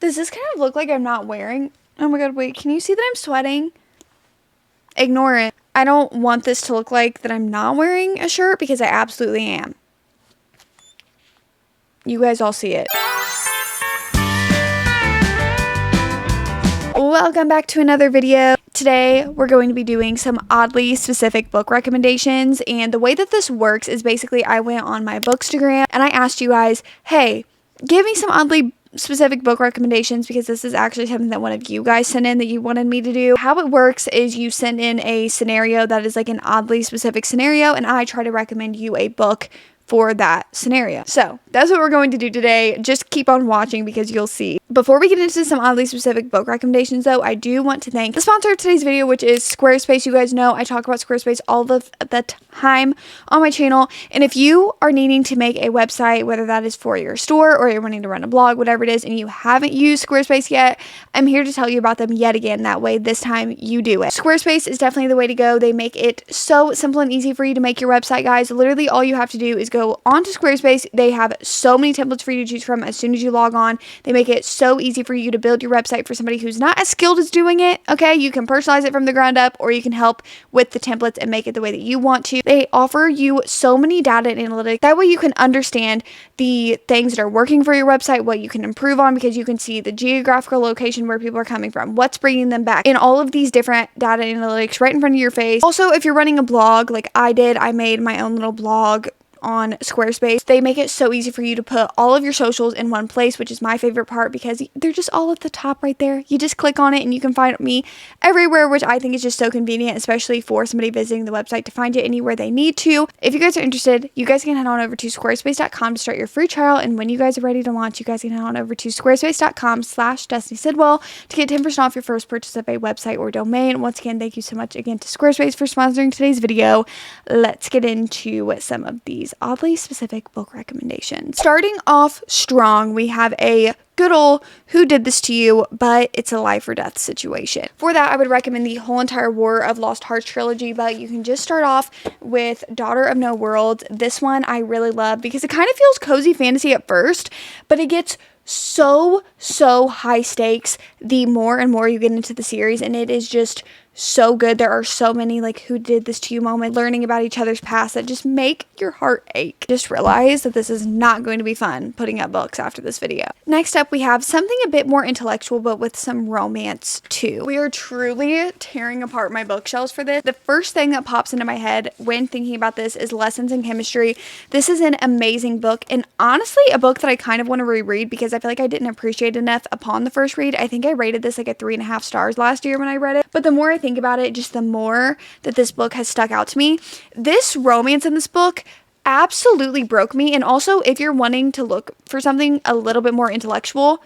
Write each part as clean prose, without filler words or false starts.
Does this kind of look like I'm not wearing? Oh my god, wait, can you see that I'm sweating? Ignore it. I don't want this to look like that I'm not wearing a shirt because I absolutely am. You guys all see it. Welcome back to another video. Today we're going to be doing some oddly specific book recommendations, and the way that this works is basically I went on my Bookstagram and I asked you guys, hey, give me some oddly specific book recommendations, because this is actually something that one of you guys sent in that you wanted me to do. How it works is you send in a scenario that is like an oddly specific scenario, and I try to recommend you a book for that scenario. So that's what we're going to do today. Just keep on watching because you'll see. Before we get into some oddly specific book recommendations though, I do want to thank the sponsor of today's video, which is Squarespace. You guys know I talk about Squarespace all the time on my channel, and if you are needing to make a website, whether that is for your store or you're wanting to run a blog, whatever it is, and you haven't used Squarespace yet, I'm here to tell you about them yet again. That way this time you do it. Squarespace is definitely the way to go. They make it so simple and easy for you to make your website, guys. Literally all you have to do is go onto Squarespace. They have so many templates for you to choose from as soon as you log on. They make it so easy for you to build your website for somebody who's not as skilled as doing it. Okay, you can personalize it from the ground up, or you can help with the templates and make it the way that you want to. They offer you so many data and analytics. That way you can understand the things that are working for your website, what you can improve on, because you can see the geographical location where people are coming from, what's bringing them back, and all of these different data analytics right in front of your face. Also, if you're running a blog like I did, I made my own little blog on Squarespace. They make it so easy for you to put all of your socials in one place, which is my favorite part because they're just all at the top right there. You just click on it and you can find me everywhere, which I think is just so convenient, especially for somebody visiting the website to find it anywhere they need to. If you guys are interested, you guys can head on over to squarespace.com to start your free trial, and when you guys are ready to launch, you guys can head on over to squarespace.com/DestinySidwell to get 10% off your first purchase of a website or domain. Once again, thank you so much again to Squarespace for sponsoring today's video. Let's get into some of these oddly specific book recommendations. Starting off strong, we have a good ol' Who Did This to You, but it's a life or death situation. For that, I would recommend the whole entire War of Lost Hearts trilogy, but you can just start off with Daughter of No Worlds. This one I really love because it kind of feels cozy fantasy at first, but it gets so high stakes the more and more you get into the series, and it is just so good. There are so many like who did this to you moments, learning about each other's past that just make your heart ache. Just realize that this is not going to be fun putting up books after this video. Next up, we have something a bit more intellectual but with some romance too. We are truly tearing apart my bookshelves for this. The first thing that pops into my head when thinking about this is Lessons in Chemistry. This is an amazing book, and honestly a book that I kind of want to reread because I feel like I didn't appreciate enough upon the first read. I think I rated this like a 3.5 stars last year when I read it, but the more I think about it, just the more that this book has stuck out to me. This romance in this book absolutely broke me, and also if you're wanting to look for something a little bit more intellectual,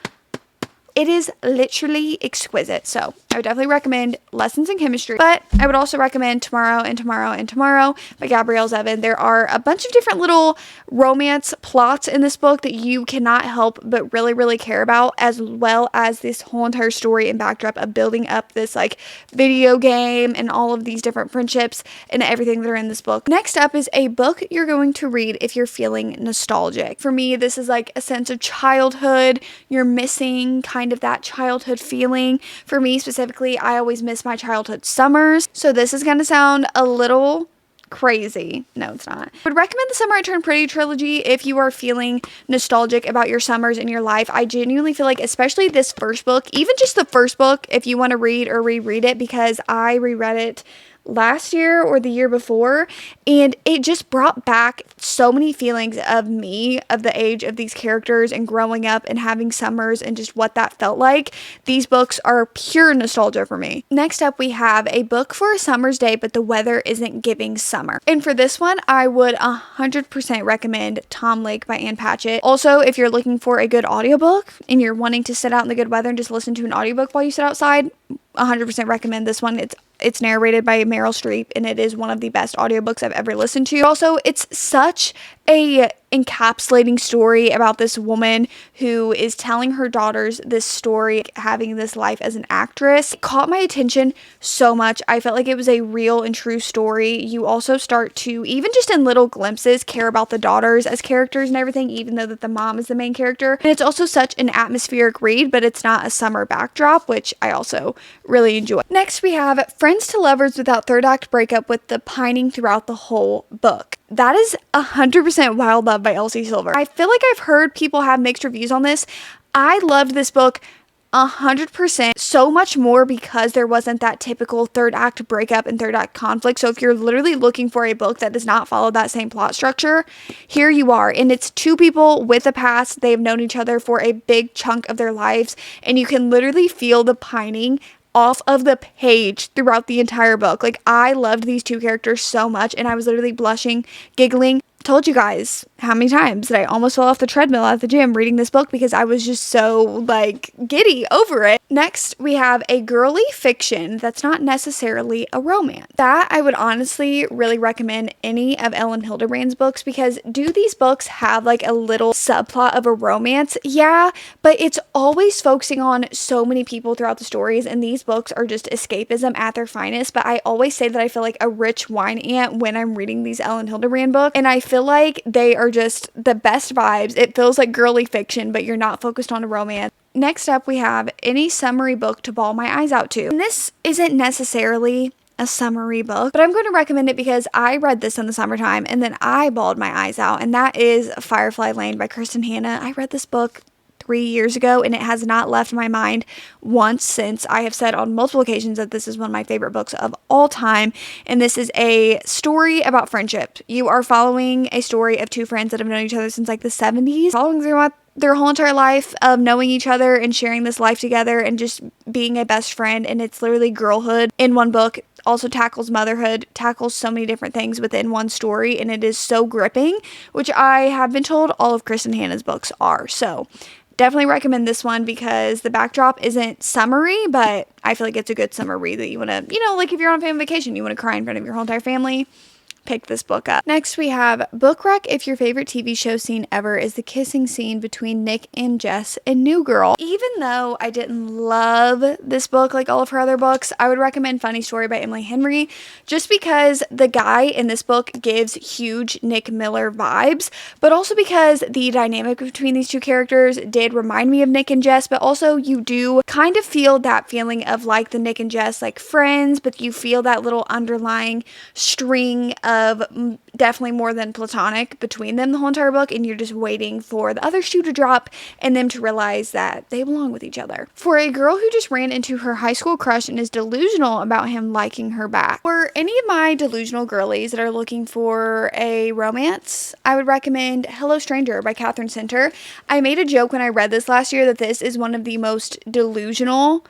it is literally exquisite. So I would definitely recommend Lessons in Chemistry, but I would also recommend Tomorrow and Tomorrow and Tomorrow by Gabrielle Zevin. There are a bunch of different little romance plots in this book that you cannot help but really care about, as well as this whole entire story and backdrop of building up this like video game and all of these different friendships and everything that are in this book. Next up is a book you're going to read if you're feeling nostalgic. For me, this is like a sense of childhood. You're missing kind of that childhood feeling. For me specifically, I always miss my childhood summers, so this is going to sound a little crazy. No, it's not. I would recommend the Summer I Turned Pretty trilogy if you are feeling nostalgic about your summers in your life. I genuinely feel like, especially this first book, even just the first book, if you want to read or reread it, because I reread it last year or the year before, and it just brought back so many feelings of me, of the age of these characters and growing up and having summers and just what that felt like. These books are pure nostalgia for me. Next up, we have a book for a summer's day, but the weather isn't giving summer. And for this one, I would 100% recommend Tom Lake by Ann Patchett. Also, if you're looking for a good audiobook and you're wanting to sit out in the good weather and just listen to an audiobook while you sit outside, 100% recommend this one. It's narrated by Meryl Streep, and it is one of the best audiobooks I've ever listened to. Also, it's such a encapsulating story about this woman who is telling her daughters this story, having this life as an actress. It caught my attention so much. I felt like it was a real and true story. You also start to, even just in little glimpses, care about the daughters as characters and everything, even though that the mom is the main character. And it's also such an atmospheric read, but it's not a summer backdrop, which I also really enjoy. Next, we have Friends to Lovers Without Third Act Breakup with the Pining Throughout the Whole Book. That is 100% Wild Love by Elsie Silver. I feel like I've heard people have mixed reviews on this. I loved this book 100%, so much more because there wasn't that typical third act breakup and third act conflict. So if you're literally looking for a book that does not follow that same plot structure, here you are. And it's two people with a past. They've known each other for a big chunk of their lives, and you can literally feel the pining off of the page throughout the entire book. Like, I loved these two characters so much, and I was literally blushing, giggling. Told you guys how many times that I almost fell off the treadmill at the gym reading this book because I was just so like giddy over it. Next, we have a girly fiction that's not necessarily a romance. That I would honestly really recommend any of Ellen Hilderbrand's books, because do these books have like a little subplot of a romance? Yeah, but it's always focusing on so many people throughout the stories, and these books are just escapism at their finest. But I always say that I feel like a rich wine aunt when I'm reading these Ellen Hilderbrand books, and I feel like they are just the best vibes. It feels like girly fiction, but you're not focused on a romance. Next up, we have Any Summery Book to Bawl My Eyes Out To. And this isn't necessarily a summery book, but I'm going to recommend it because I read this in the summertime and then I bawled my eyes out, and that is Firefly Lane by Kristen Hannah. I read this book 3 years ago, and it has not left my mind once since. I have said on multiple occasions that this is one of my favorite books of all time, and this is a story about friendship. You are following a story of two friends that have known each other since like the 70s, following throughout their whole entire life of knowing each other and sharing this life together and just being a best friend. And it's literally girlhood in one book. Also tackles motherhood, tackles so many different things within one story, and it is so gripping, which I have been told all of Kristen Hannah's books are. So definitely recommend this one because the backdrop isn't summery, but I feel like it's a good summer read that you want to, like if you're on a family vacation, you want to cry in front of your whole entire family, pick this book up. Next, we have Book Rec If Your Favorite TV Show Scene Ever is the Kissing Scene Between Nick and Jess in New Girl. Even though I didn't love this book like all of her other books, I would recommend Funny Story by Emily Henry, just because the guy in this book gives huge Nick Miller vibes, but also because the dynamic between these two characters did remind me of Nick and Jess, but also you do kind of feel that feeling of like the Nick and Jess like friends, but you feel that little underlying string of definitely more than platonic between them the whole entire book, and you're just waiting for the other shoe to drop and them to realize that they belong with each other. For a girl who just ran into her high school crush and is delusional about him liking her back. For any of my delusional girlies that are looking for a romance, I would recommend Hello Stranger by Katherine Center. I made a joke when I read this last year that this is one of the most delusional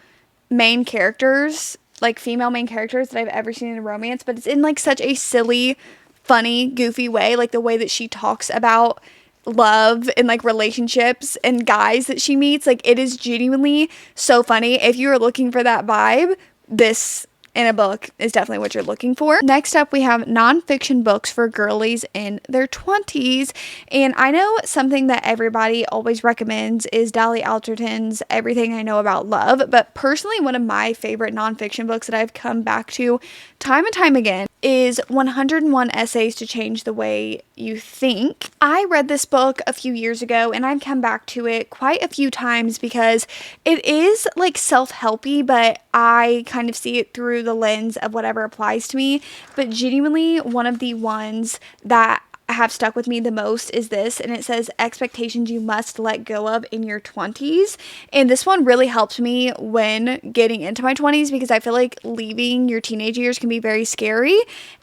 main characters, like female main characters, that I've ever seen in a romance, but it's in like such a silly, funny, goofy way. Like the way that she talks about love and like relationships and guys that she meets, like it is genuinely so funny. If you are looking for that vibe, this in a book is definitely what you're looking for. Next up, we have nonfiction books for girlies in their 20s. And I know something that everybody always recommends is Dolly Atwood's Everything I Know About Love. But personally, one of my favorite nonfiction books that I've come back to time and time again is 101 Essays to Change the Way You Think. I read this book a few years ago, and I've come back to it quite a few times because it is like self-helpy, but I kind of see it through the lens of whatever applies to me. But genuinely, one of the ones that have stuck with me the most is this, and it says expectations you must let go of in your 20s. And this one really helped me when getting into my 20s because I feel like leaving your teenage years can be very scary,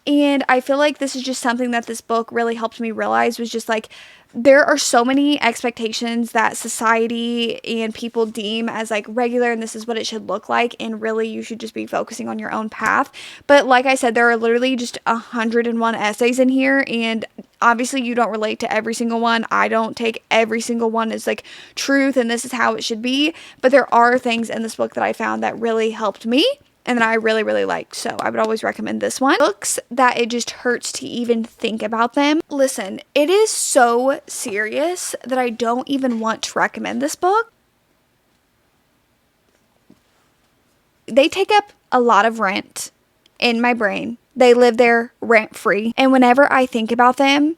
and I feel like this is just something that this book really helped me realize was just like there are so many expectations that society and people deem as like regular, and this is what it should look like, and really you should just be focusing on your own path. But like I said, there are literally just 101 essays in here, and obviously you don't relate to every single one. I don't take every single one as like truth and this is how it should be, but there are things in this book that I found that really helped me and that I really, really liked. So I would always recommend this one. Books that it just hurts to even think about them. Listen, it is so serious that I don't even want to recommend this book. They take up a lot of rent in my brain. They live there rent-free. And whenever I think about them,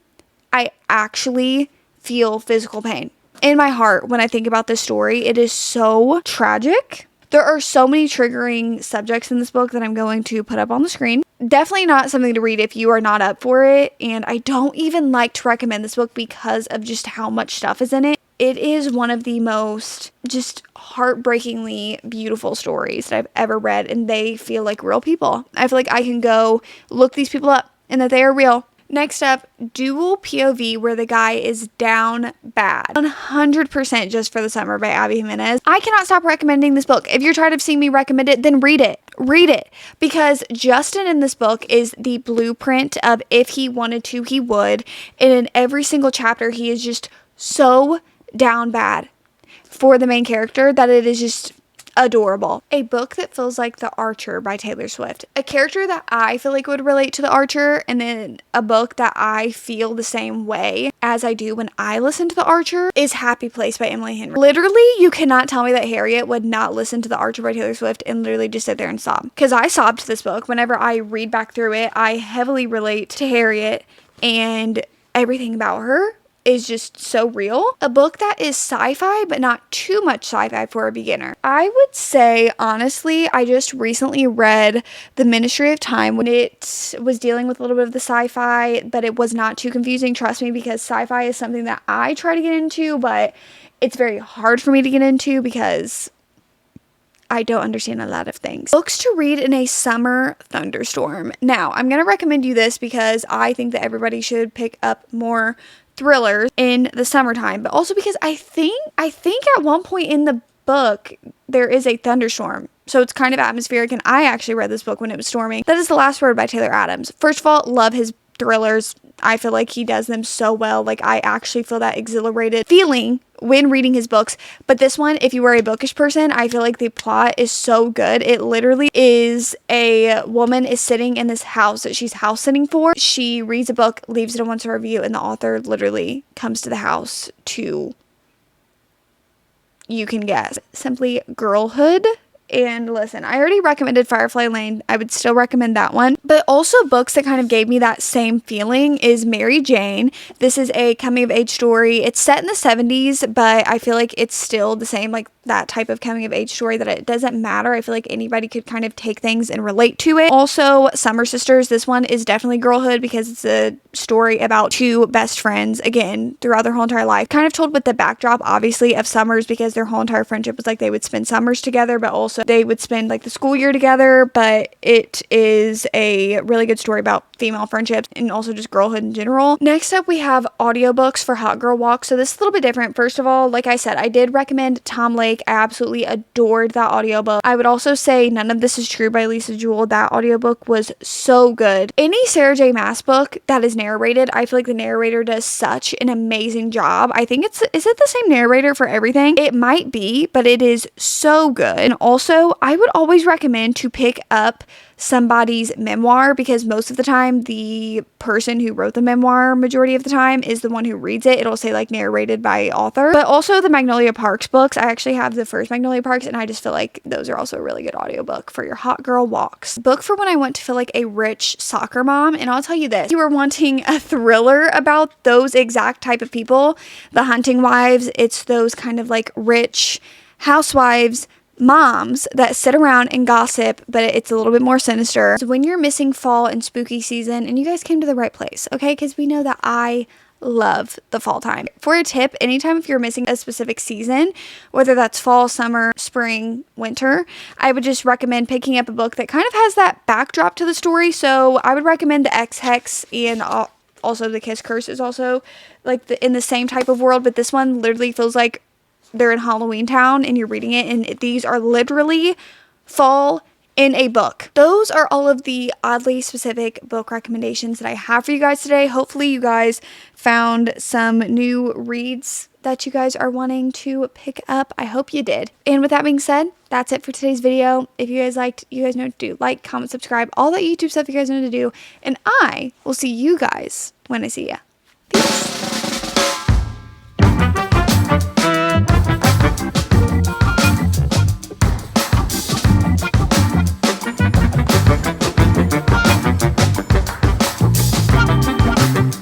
I actually feel physical pain in my heart when I think about this story. It is so tragic. There are so many triggering subjects in this book that I'm going to put up on the screen. Definitely not something to read if you are not up for it. And I don't even like to recommend this book because of just how much stuff is in it. It is one of the most just heartbreakingly beautiful stories that I've ever read. And they feel like real people. I feel like I can go look these people up and that they are real. Next up, Dual POV, where the guy is down bad. 100% Just for the Summer by Abby Jimenez. I cannot stop recommending this book. If you're tired of seeing me recommend it, then read it. Read it. Because Justin in this book is the blueprint of if he wanted to, he would. And in every single chapter, he is just so down bad for the main character that it is just adorable. A book that feels like The Archer by Taylor Swift. A character that I feel like would relate to The Archer, and then a book that I feel the same way as I do when I listen to The Archer is Happy Place by Emily Henry. Literally, you cannot tell me that Harriet would not listen to The Archer by Taylor Swift and literally just sit there and sob. Because I sobbed to this book. Whenever I read back through it, I heavily relate to Harriet, and everything about her is just so real. A book that is sci-fi, but not too much sci-fi for a beginner. I would say, honestly, I just recently read The Ministry of Time when it was dealing with a little bit of the sci-fi, but it was not too confusing. Trust me, because sci-fi is something that I try to get into, but it's very hard for me to get into because I don't understand a lot of things. Books to read in a summer thunderstorm. Now, I'm going to recommend you this because I think that everybody should pick up more thrillers in the summertime, but also because I think at one point in the book there is a thunderstorm, so it's kind of atmospheric, and I actually read this book when it was storming. That is The Last Word by Taylor Adams. First of all, love his thrillers. I feel like he does them so well. Like, I actually feel that exhilarated feeling when reading his books. But this one, if you are a bookish person, I feel like the plot is so good. It literally is a woman is sitting in this house that she's house sitting for. She reads a book, leaves it in one star review, and the author literally comes to the house to, you can guess, simply Girlhood. And listen, I already recommended Firefly Lane. I would still recommend that one. But also books that kind of gave me that same feeling is Mary Jane. This is a coming of age story. It's set in the 70s, but I feel like it's still the same, like that type of coming of age story, that it doesn't matter. I feel like anybody could kind of take things and relate to it. Also, Summer Sisters. This one is definitely Girlhood because it's a story about two best friends, again, throughout their whole entire life. Kind of told with the backdrop, obviously, of summers, because their whole entire friendship was like they would spend summers together, but also they would spend like the school year together. But it is a really good story about female friendships and also just girlhood in general. Next up, we have audiobooks for Hot Girl Walk. So this is a little bit different. First of all, like I said, I did recommend Tom Lake. I absolutely adored that audiobook. I would also say None of This Is True by Lisa Jewell. That audiobook was so good. Any Sarah J Maas book that is narrated, I feel like the narrator does such an amazing job. I think is it the same narrator for everything? It might be, but it is so good. And also, I would always recommend to pick up somebody's memoir, because most of the time the person who wrote the memoir, majority of the time, is the one who reads it. It'll say like narrated by author. But also the Magnolia Parks books. I actually have the first Magnolia Parks, and I just feel like those are also a really good audiobook for your hot girl walks. Book for when I want to feel like a rich soccer mom. And I'll tell you this, you are wanting a thriller about those exact type of people, the Hunting Wives. It's those kind of like rich housewives, moms that sit around and gossip, but it's a little bit more sinister. So when you're missing fall and spooky season, and you guys came to the right place, okay? Because we know that I love the fall time. For a tip, anytime if you're missing a specific season, whether that's fall, summer, spring, winter, I would just recommend picking up a book that kind of has that backdrop to the story. So I would recommend The Ex-Hex, and also The Kiss Curse is also like in the same type of world, but this one literally feels like they're in Halloween Town and you're reading it, and these are literally fall in a book. Those are all of the oddly specific book recommendations that I have for you guys today. Hopefully you guys found some new reads that you guys are wanting to pick up. I hope you did. And with that being said, that's it for today's video. If you guys liked, you guys know what to do. Like, comment, subscribe, all that YouTube stuff you guys know to do. And I will see you guys when I see ya. Peace.